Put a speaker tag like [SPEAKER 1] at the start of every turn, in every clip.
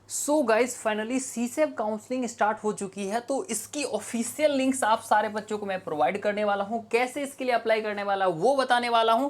[SPEAKER 1] सो guys finally CSAB counselling start हो चुकी है। तो इसकी ऑफिशियल लिंक्स आप सारे बच्चों को मैं प्रोवाइड करने वाला हूं। कैसे इसके लिए अप्लाई करने वाला वो बताने वाला हूं।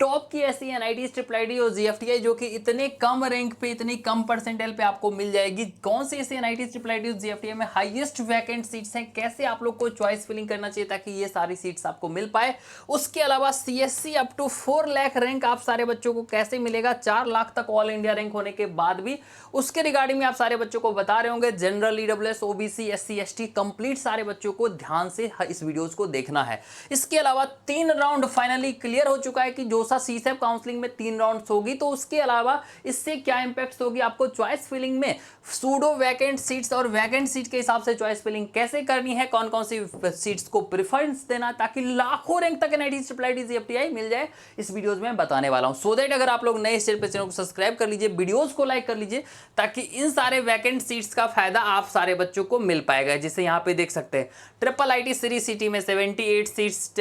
[SPEAKER 1] टॉप की ऐसी एनआईटी, ट्रिपल आईटी और जीएफटीआई जो कि इतने कम रैंक पे, इतनी कम परसेंटाइल पे आपको मिल जाएगी। कौन से ऐसे एनआईटी, ट्रिपल आईटी और जीएफटीआई में हाईएस्ट वैकेंट सीट्स हैं, कैसे आप लोग को चॉइस फिलिंग करना चाहिए ताकि ये सारी सीट्स आपको मिल पाए। उसके अलावा CSC up to 4 lakh rank आप सारे बच्चों को कैसे मिलेगा, 4 लाख तक ऑल इंडिया रैंक होने के बाद भी। उसके रिगार्डिंग में आप सारे बच्चों को बता रहे होंगे। General, EWS, OBC, SC, ST complete सारे बच्चों को ध्यान से इस वीडियोस को देखना है। इसके अलावा 3 राउंड फाइनली क्लियर हो चुका है कि जो सा सीसेब काउंसलिंग में 3 राउंड्स होगी। तो उसके अलावा इससे क्या इंपैक्ट होगी आपको चॉइस फिलिंग में, सूडो वैकेंट सीट्स और वैकेंट सीट के हिसाब से चॉइस फिलिंग कैसे करनी है, कौन कौन सी सीट्स को प्रेफरेंस देना ताकि लाखों रैंक तक एनआईटी, ट्रिपल आईटी, जीएफटीआई मिल जाए, इस वीडियोस में बताने वाला हूं। सो दैट अगर आप लोग नए इस चैनल को सब्सक्राइब कर लीजिए, वीडियोस को लाइक कर लीजिए ताकि इन सारे वैकेंट सीट्स का फायदा आप सारे बच्चों को मिल पाएगा। जिसे यहाँ पे देख सकते हैं ट्रिपल आईटी श्री सिटी में 78 सीट्स,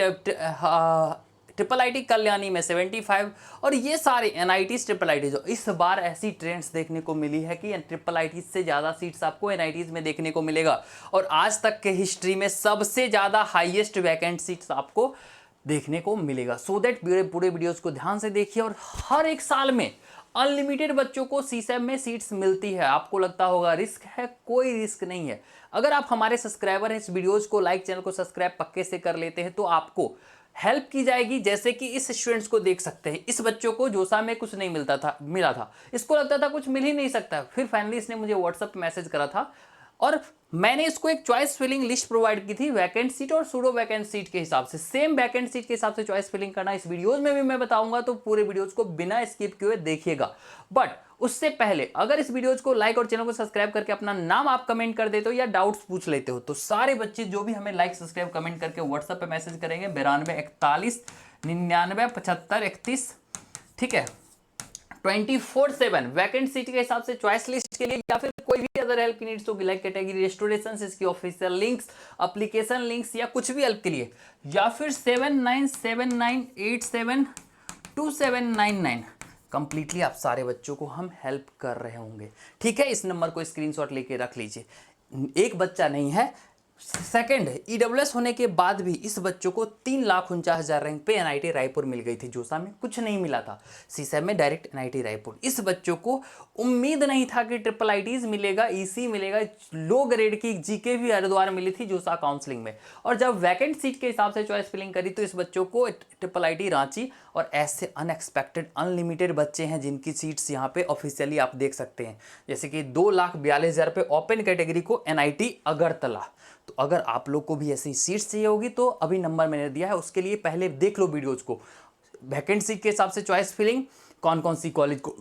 [SPEAKER 1] ट्रिपल आईटी कल्याणी में 75 और ये सारे एनआईटी, ट्रिपल आईटी जो इस बार ऐसी ट्रेंड्स देखने को मिली है कि ट्रिपल आईटी से ज़्यादा सीट्स आपको एनआईटीज में देखने को मिलेगा। और आज तक के हिस्ट्री में सबसे ज़्यादा हाईएस्ट वैकेंट सीट्स आपको देखने को मिलेगा। सो दैट पूरे वीडियोस को ध्यान से देखिए। और हर एक साल में अनलिमिटेड बच्चों को सीसेब में सीट्स मिलती है। आपको लगता होगा रिस्क है, कोई रिस्क नहीं है। अगर आप हमारे सब्सक्राइबर हैं, इस वीडियोस को लाइक, चैनल को सब्सक्राइब पक्के से कर लेते हैं तो आपको हेल्प की जाएगी। जैसे कि इस स्टूडेंट्स को देख सकते हैं, इस बच्चों को जोसा में कुछ नहीं मिला था, इसको लगता था कुछ मिल ही नहीं सकता। फिर फाइनली इसने मुझे व्हाट्सएप पे मैसेज करा था और मैंने इसको एक चॉइस फिलिंग लिस्ट प्रोवाइड की थी वैकेंट सीट और सूडो वैकेंट सीट के हिसाब से। सेम वैकेंट सीट के हिसाब से चॉइस फिलिंग करना इस वीडियोस में भी मैं बताऊंगा, तो पूरे वीडियोस को बिना स्किप किए देखिएगा। बट उससे पहले अगर इस वीडियोस को लाइक और चैनल को सब्सक्राइब करके अपना नाम आप कमेंट कर देते हो या डाउट्स पूछ लेते हो, तो सारे बच्चे जो भी हमें लाइक, सब्सक्राइब, कमेंट करके व्हाट्सएप पे मैसेज करेंगे 92 41 99 75 31, ठीक है, 24/7 वैकेंट सीट के हिसाब से चॉइस लिस्ट के लिए या फिर कोई भी अदर हेल्प की नीड्स होगी लाइक कैटेगरी रेस्टोरेशन, इसकी ऑफिशियल लिंक्स, एप्लीकेशन लिंक्स या कुछ भी हेल्प के लिए, या फिर 7979872799 कंप्लीटली आप सारे बच्चों को हम हेल्प कर रहे होंगे। ठीक है, इस नंबर को स्क्रीनशॉट लेके रख लीजिए। एक बच्चा नहीं है, सेकंड ईडब्ल्यूएस होने के बाद भी इस बच्चों को 3,49,000 रैंक पे एनआईटी रायपुर मिल गई थी। जोसा में कुछ नहीं मिला था, सीसेब में डायरेक्ट एनआईटी रायपुर। इस बच्चों को उम्मीद नहीं था कि ट्रिपल आईटीज मिलेगा, ईसी मिलेगा, लो ग्रेड की जीके भी हरिद्वार मिली थी जोसा काउंसलिंग में। और जब वैकेंट सीट के हिसाब से चॉइस फिलिंग करी तो इस बच्चों को ट्रिपल आईटी रांची और ऐसे अनएक्सपेक्टेड अनलिमिटेड बच्चे हैं जिनकी सीट्स यहाँ पे ऑफिशियली आप देख सकते हैं। जैसे कि 2,42,000 पे ओपन कैटेगरी को एनआईटी अगरतला। तो अगर आप लोग को भी ऐसी सीट्स चाहिए होगी तो अभी नंबर मैंने दिया है, उसके लिए पहले देख लो वीडियोज को। वैकेंट सीट के हिसाब से चॉइस फिलिंग, कौन कौन सी कॉलेज को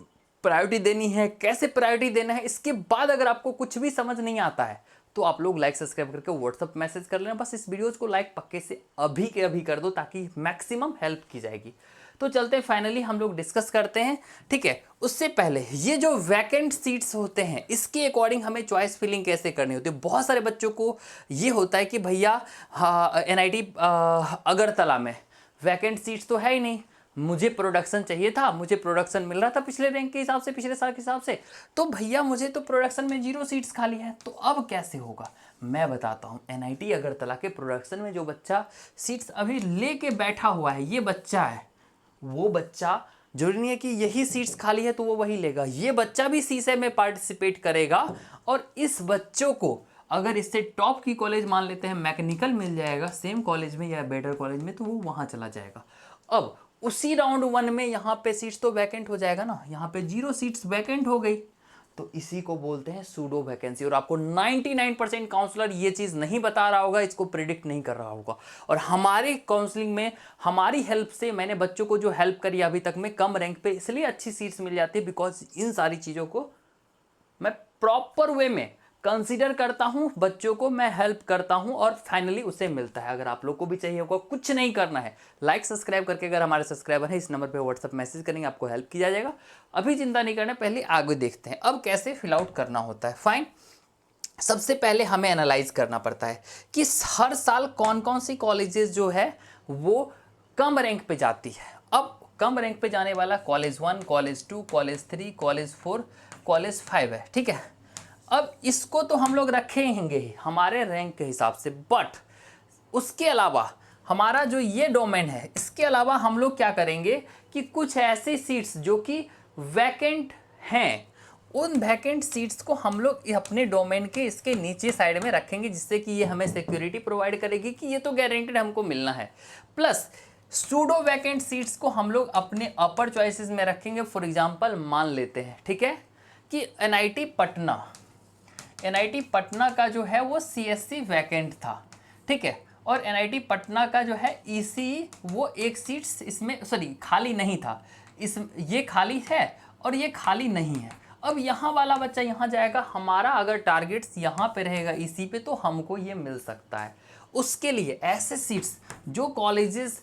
[SPEAKER 1] प्रायोरिटी देनी है, कैसे प्रायोरिटी देना है। इसके बाद अगर आपको कुछ भी समझ नहीं आता है तो आप लोग लाइक, सब्सक्राइब करके व्हाट्सएप मैसेज कर लेना। बस इस वीडियोज को लाइक पक्के से अभी के अभी कर दो ताकि मैक्सिमम हेल्प की जाएगी। तो चलते हैं, फाइनली हम लोग डिस्कस करते हैं। ठीक है, उससे पहले ये जो वैकेंट सीट्स होते हैं इसके अकॉर्डिंग हमें चॉइस फिलिंग कैसे करनी होती है। बहुत सारे बच्चों को ये होता है कि भैया एनआईटी अगरतला में वैकेंट सीट्स तो है ही नहीं, मुझे प्रोडक्शन चाहिए था, मुझे प्रोडक्शन मिल रहा था पिछले रैंक के हिसाब से, पिछले साल के हिसाब से, तो भैया मुझे तो प्रोडक्शन में 0 सीट्स खाली है, तो अब कैसे होगा मैं बताता हूँ। एनआईटी अगरतला के प्रोडक्शन में जो बच्चा सीट्स अभी लेके बैठा हुआ है, ये बच्चा है, वो बच्चा जरूरी नहीं है कि यही सीट्स खाली है तो वो वही लेगा। ये बच्चा भी सीसेब में पार्टिसिपेट करेगा और इस बच्चों को अगर इससे टॉप की कॉलेज मान लेते हैं मैकेनिकल मिल जाएगा सेम कॉलेज में या बेटर कॉलेज में, तो वो वहां चला जाएगा। अब उसी राउंड 1 में यहाँ पे सीट्स तो वैकेंट हो जाएगा ना, यहाँ पे 0 सीट्स वैकेंट हो गई, तो इसी को बोलते हैं सूडो वैकेंसी। और आपको 99% काउंसलर ये चीज़ नहीं बता रहा होगा, इसको प्रिडिक्ट नहीं कर रहा होगा। और हमारे काउंसलिंग में हमारी हेल्प से मैंने बच्चों को जो हेल्प करी अभी तक में कम रैंक पे, इसलिए अच्छी सीट्स मिल जाती है बिकॉज इन सारी चीज़ों को मैं प्रॉपर वे में कंसीडर करता हूं, बच्चों को मैं हेल्प करता हूं और फाइनली उसे मिलता है। अगर आप लोग को भी चाहिए होगा, कुछ नहीं करना है, लाइक सब्सक्राइब करके अगर हमारे सब्सक्राइबर है इस नंबर पे व्हाट्सएप मैसेज करेंगे, आपको हेल्प किया जाएगा। अभी चिंता नहीं करना, पहले आगे देखते हैं अब कैसे फिल आउट करना होता है। फाइन, सबसे पहले हमें एनालाइज करना पड़ता है कि हर साल कौन कौन सी कॉलेजेस जो है वो कम रैंक पे जाती है। अब कम रैंक पे जाने वाला college 1, college 2, college 3, college 4, college 5 है। ठीक है, अब इसको तो हम लोग रखेंगे ही हमारे रैंक के हिसाब से, बट उसके अलावा हमारा जो ये डोमेन है, इसके अलावा हम लोग क्या करेंगे कि कुछ ऐसे सीट्स जो कि वैकेंट हैं, उन वैकेंट सीट्स को हम लोग अपने डोमेन के इसके नीचे साइड में रखेंगे, जिससे कि ये हमें सिक्योरिटी प्रोवाइड करेगी कि ये तो गारंटेड हमको मिलना है। प्लस सूडो वैकेंट सीट्स को हम लोग अपने अपर चॉइसेस में रखेंगे। फॉर एग्जांपल मान लेते हैं, ठीक है, कि एनआईटी पटना का जो है वो सीएससी वैकेंट था, ठीक है, और एनआईटी पटना का जो है ईसी वो एक सीट इसमें खाली नहीं था, ये खाली है और ये खाली नहीं है। अब यहाँ वाला बच्चा यहाँ जाएगा, हमारा अगर टारगेट्स यहाँ पे रहेगा ईसी पे, तो हमको ये मिल सकता है। उसके लिए ऐसे सीट्स जो कॉलेजेस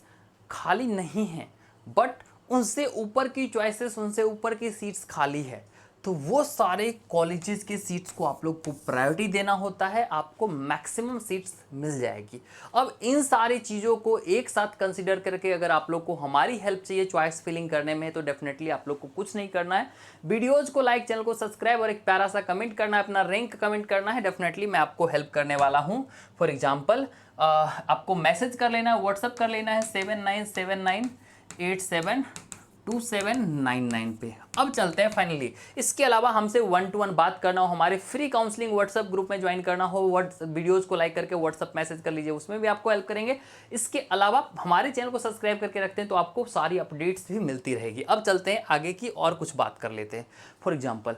[SPEAKER 1] खाली नहीं हैं बट उनसे ऊपर की चॉइसेस, उनसे ऊपर की सीट्स खाली है, तो वो सारे कॉलेजेस के सीट्स को आप लोग को प्रायोरिटी देना होता है, आपको मैक्सिमम सीट्स मिल जाएगी। अब इन सारी चीज़ों को एक साथ कंसीडर करके अगर आप लोग को हमारी हेल्प चाहिए चॉइस फिलिंग करने में, तो डेफिनेटली आप लोग को कुछ नहीं करना है, वीडियोज़ को लाइक, चैनल को सब्सक्राइब और एक प्यारा सा कमेंट करना है, अपना रैंक कमेंट करना है। डेफिनेटली मैं आपको हेल्प करने वाला हूँ। फॉर एग्जाम्पल आपको मैसेज कर लेना है, व्हाट्सअप कर लेना है 7979872799 पे। अब चलते हैं फाइनली, इसके अलावा हमसे 1-to-1 बात करना हो, हमारे फ्री काउंसलिंग व्हाट्सअप ग्रुप में ज्वाइन करना हो, वीडियोस को लाइक करके व्हाट्सअप मैसेज कर लीजिए, उसमें भी आपको हेल्प करेंगे। इसके अलावा हमारे चैनल को सब्सक्राइब करके रखते हैं तो आपको सारी अपडेट्स भी मिलती रहेगी। अब चलते हैं आगे की और कुछ बात कर लेते हैं। फॉर एग्जाम्पल,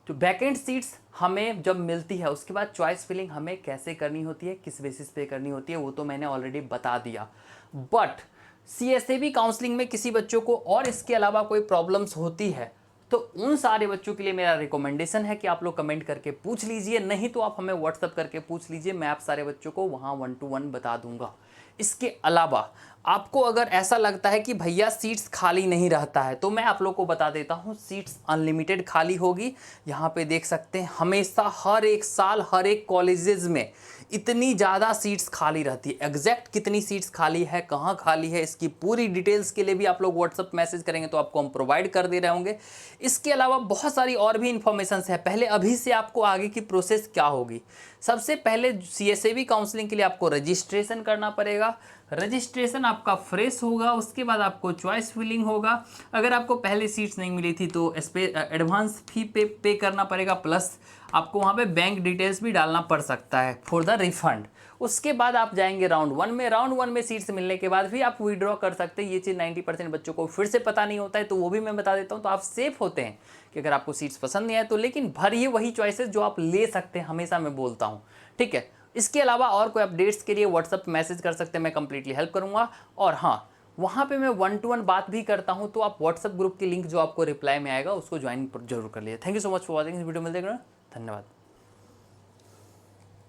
[SPEAKER 1] तो वैकेंट सीट्स हमें जब मिलती है उसके बाद चॉइस फिलिंग हमें कैसे करनी होती है, किस बेसिस पे करनी होती है, वो तो मैंने ऑलरेडी बता दिया। बट सीएसएबी काउंसलिंग में किसी बच्चों को और इसके अलावा कोई प्रॉब्लम्स होती है, तो उन सारे बच्चों के लिए मेरा रिकमेंडेशन है कि आप लोग कमेंट करके पूछ लीजिए, नहीं तो आप हमें व्हाट्सअप करके पूछ लीजिए, मैं आप सारे बच्चों को वहाँ 1-to-1 बता दूंगा। इसके अलावा आपको अगर ऐसा लगता है कि भैया सीट्स खाली नहीं रहता है, तो मैं आप लोग को बता देता हूँ, सीट्स अनलिमिटेड खाली होगी। यहाँ पे देख सकते हैं हमेशा हर एक साल हर एक कॉलेजेस में इतनी ज़्यादा सीट्स खाली रहती है। एग्जैक्ट कितनी सीट्स खाली है, कहाँ खाली है, इसकी पूरी डिटेल्स के लिए भी आप लोग व्हाट्सअप मैसेज करेंगे तो आपको हम प्रोवाइड कर दे रहे होंगे। इसके अलावा बहुत सारी और भी इंफॉर्मेशन है। पहले अभी से आपको आगे की प्रोसेस क्या होगी, सबसे पहले सीएसएबी काउंसलिंग के लिए आपको रजिस्ट्रेशन करना पड़ेगा। रजिस्ट्रेशन आपका फ्रेश होगा, उसके बाद आपको चॉइस फिलिंग होगा। अगर आपको पहले सीट्स नहीं मिली थी तो एडवांस फी पे करना पड़ेगा, प्लस आपको वहाँ पे बैंक डिटेल्स भी डालना पड़ सकता है फॉर द रिफंड। उसके बाद आप जाएंगे राउंड 1 में। राउंड 1 में सीट्स मिलने के बाद भी आप विड्रॉ कर सकते हैं। ये चीज़ 90% बच्चों को फिर से पता नहीं होता है, तो वो भी मैं बता देता हूँ, तो आप सेफ होते हैं कि अगर आपको सीट्स पसंद नहीं आए तो, लेकिन भरिए वही चॉइसेस जो आप ले सकते हैं, हमेशा मैं बोलता हूँ, ठीक है। इसके अलावा और कोई अपडेट्स के लिए व्हाट्सअप मैसेज कर सकते हैं, मैं कंप्लीटली हेल्प करूँगा। और हाँ, वहाँ पे मैं 1-to-1 बात भी करता हूँ, तो आप व्हाट्सअप ग्रुप की लिंक जो आपको रिप्लाई में आएगा उसको ज्वाइन जरूर कर लीजिए। Thank you so much for watching इस वीडियो। मिलते हैं, धन्यवाद।